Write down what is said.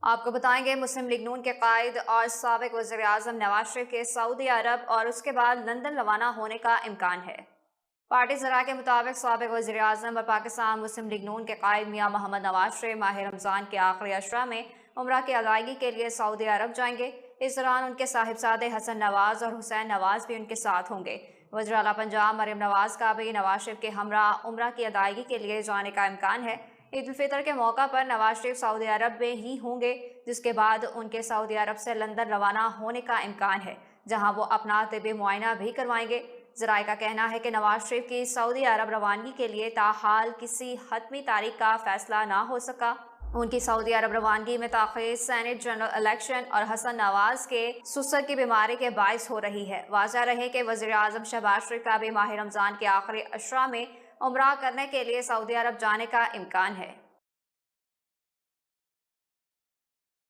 آپ کو بتائیں گے مسلم لیگ نون کے قائد اور سابق وزیر اعظم نواز شریف کے سعودی عرب اور اس کے بعد لندن روانہ ہونے کا امکان ہے۔ پارٹی ذرائع کے مطابق سابق وزیر اعظم اور پاکستان مسلم لیگ نون کے قائد میاں محمد نواز شریف ماہ رمضان کے آخری اشرا میں عمرہ کی ادائیگی کے لیے سعودی عرب جائیں گے۔ اس دوران ان کے صاحبزادے حسن نواز اور حسین نواز بھی ان کے ساتھ ہوں گے۔ وزیر اعلیٰ پنجاب مریم نواز کا بھی نواز شریف کے ہمراہ عمرہ کی ادائیگی کے لیے جانے کا امکان ہے۔ عید الفطر کے موقع پر نواز شریف سعودی عرب میں ہی ہوں گے، جس کے بعد ان کے سعودی عرب سے لندن روانہ ہونے کا امکان ہے، جہاں وہ اپنا طبی معائنہ بھی کروائیں گے۔ ذرائع کا کہنا ہے کہ نواز شریف کی سعودی عرب روانگی کے لیے تاحال کسی حتمی تاریخ کا فیصلہ نہ ہو سکا۔ ان کی سعودی عرب روانگی میں تاخیر سینٹ جنرل الیکشن اور حسن نواز کے سسر کی بیماری کے باعث ہو رہی ہے۔ واضح رہے کہ وزیر اعظم شہباز شریف کا بھی ماہ رمضان کے آخری اشرا میں عمرہ کرنے کے لیے سعودی عرب جانے کا امکان ہے۔